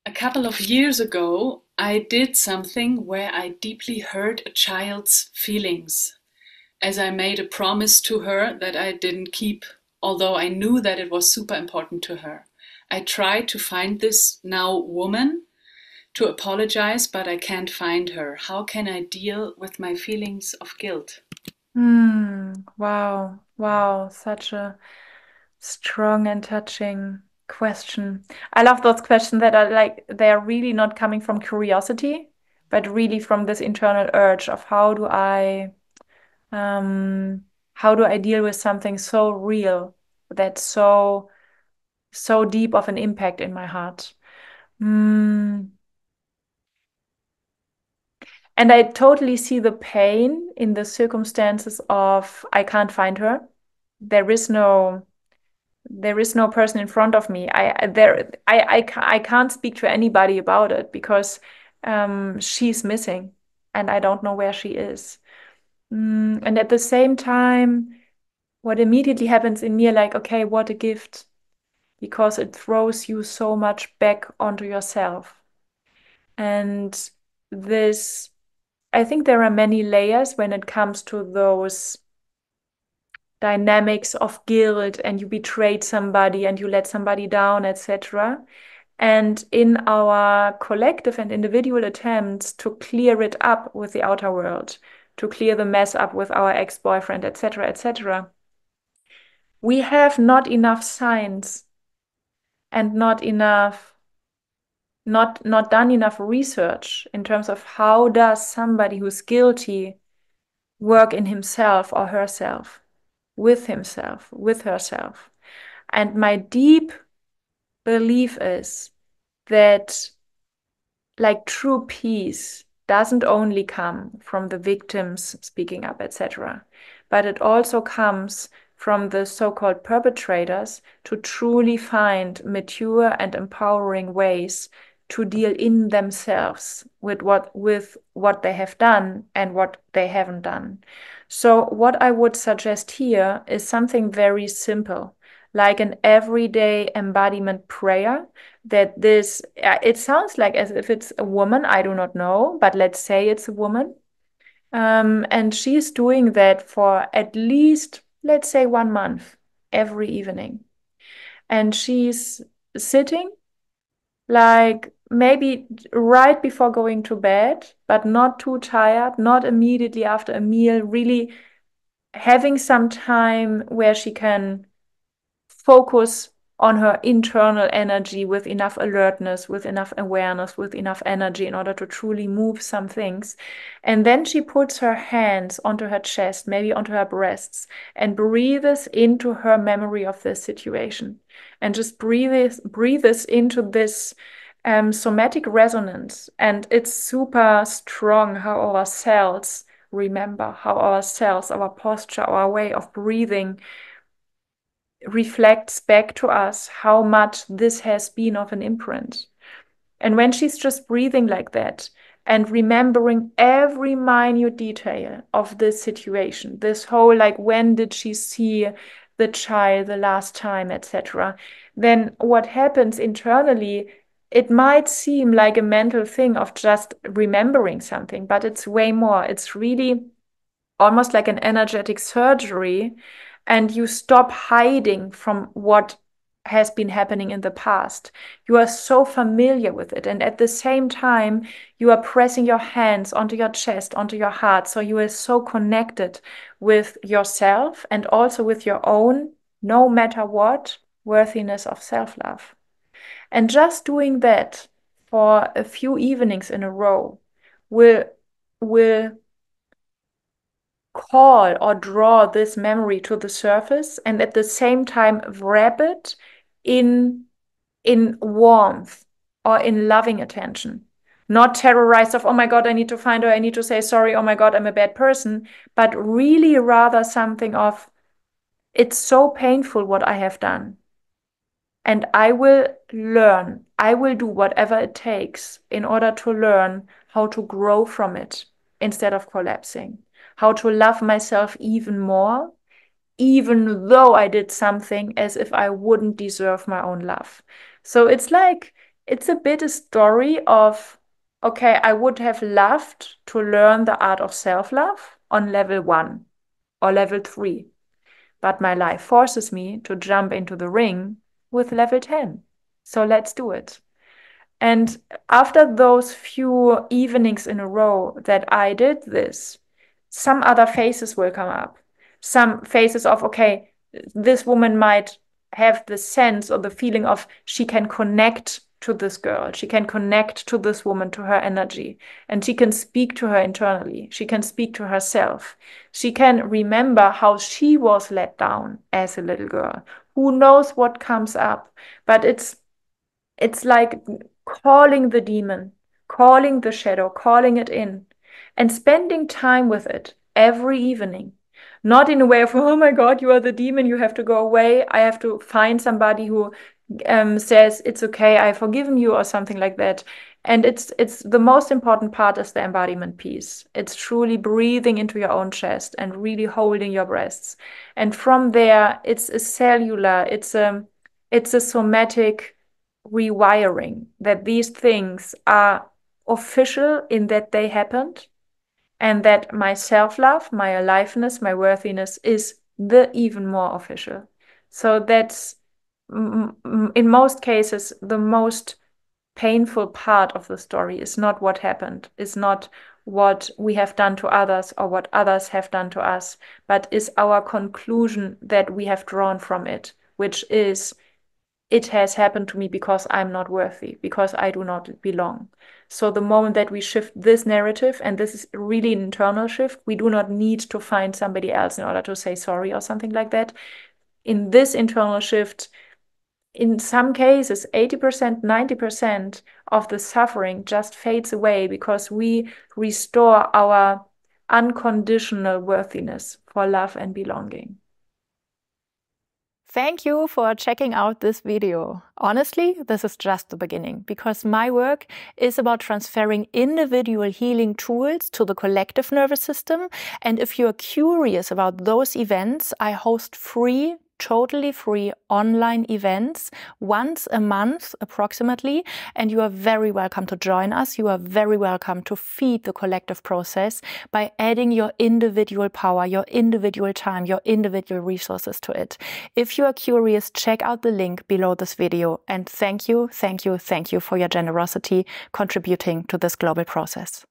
A couple of years ago, I did something where I deeply hurt a child's feelings, as I made a promise to her that I didn't keep, although I knew that it was super important to her. I tried to find this now woman to apologize, but I can't find her. How can I deal with my feelings of guilt? Wow. Wow. Such a strong and touching question. I love those questions that are like, they are really not coming from curiosity, but really from this internal urge of um, how do I deal with something so real that's so deep of an impact in my heart. Mm. And I totally see the pain in the circumstances of I can't find her. There is no there is no person in front of me. I can't speak to anybody about it because she's missing and I don't know where she is. And at the same time, what immediately happens in me, like, okay, what a gift, because it throws you so much back onto yourself. And this, I think there are many layers when it comes to those dynamics of guilt and you betrayed somebody and you let somebody down, etc. And in our collective and individual attempts to clear it up with the outer world, to clear the mess up with our ex-boyfriend, etc., etc., we have not enough science and not done enough research in terms of how does somebody who's guilty work in himself or herself, with himself, with herself. And my deep belief is that like true peace doesn't only come from the victims speaking up, etc., but it also comes from the so-called perpetrators to truly find mature and empowering ways to deal in themselves with what they have done and what they haven't done. So what I would suggest here is something very simple, like an everyday embodiment prayer that this it sounds like as if it's a woman, I do not know, but let's say it's a woman, and she's doing that for at least, let's say, 1 month every evening, and she's sitting like maybe right before going to bed, but not too tired, not immediately after a meal, really having some time where she can focus on her internal energy with enough alertness, with enough awareness, with enough energy in order to truly move some things. And then she puts her hands onto her chest, maybe onto her breasts, and breathes into her memory of this situation. And just breathes into this somatic resonance. And it's super strong how our cells remember, how our cells, our posture, our way of breathing reflects back to us how much this has been of an imprint. And when she's just breathing like that and remembering every minute detail of this situation, this whole like when did she see the child the last time, etc., then what happens internally, it might seem like a mental thing of just remembering something, but it's way more. It's really almost like an energetic surgery, and you stop hiding from what has been happening in the past. You are so familiar with it. And at the same time, you are pressing your hands onto your chest, onto your heart. So you are so connected with yourself and also with your own, no matter what, worthiness of self love. And just doing that for a few evenings in a row will, will call or draw this memory to the surface and at the same time wrap it in warmth or in loving attention, not terrorized of, oh my god, I need to find her, I need to say sorry, oh my god, I'm a bad person, but really rather something of, it's so painful what I have done, and I will learn, I will do whatever it takes in order to learn how to grow from it instead of collapsing, how to love myself even more, even though I did something as if I wouldn't deserve my own love. So it's like It's a bit a story of, okay, I would have loved to learn the art of self-love on level 1 or level 3, but my life forces me to jump into the ring with level 10. So let's do it. And after those few evenings in a row that I did this, some other faces will come up. Some faces of, okay, this woman might have the sense or the feeling of she can connect to this girl. She can connect to this woman, to her energy, and she can speak to her internally. She can speak to herself. She can remember how she was let down as a little girl. Who knows what comes up? But it's like calling the demon, calling the shadow, calling it in, and spending time with it every evening. Not in a way of, oh my God, you are the demon, you have to go away. I have to find somebody who says it's okay, I've forgiven you, or something like that. And it's the most important part is the embodiment piece. It's truly breathing into your own chest and really holding your breaths. And from there, it's a cellular, it's a somatic rewiring that these things are official in that they happened, and that my self-love, my aliveness, my worthiness is the even more official. So that's in most cases the most painful part of the story is not what happened, is not what we have done to others or what others have done to us, but is our conclusion that we have drawn from it, which is, it has happened to me because I'm not worthy, because I do not belong. So the moment that we shift this narrative, and this is really an internal shift, we do not need to find somebody else in order to say sorry or something like that. In this internal shift, in some cases, 80%, 90% of the suffering just fades away because we restore our unconditional worthiness for love and belonging. Thank you for checking out this video. Honestly, this is just the beginning, because my work is about transferring individual healing tools to the collective nervous system. And if you're curious about those events, I host free, totally free online events once a month approximately, and you are very welcome to join us. You are very welcome to feed the collective process by adding your individual power, your individual time, your individual resources to it. If you are curious, check out the link below this video, and thank you, thank you, thank you for your generosity contributing to this global process.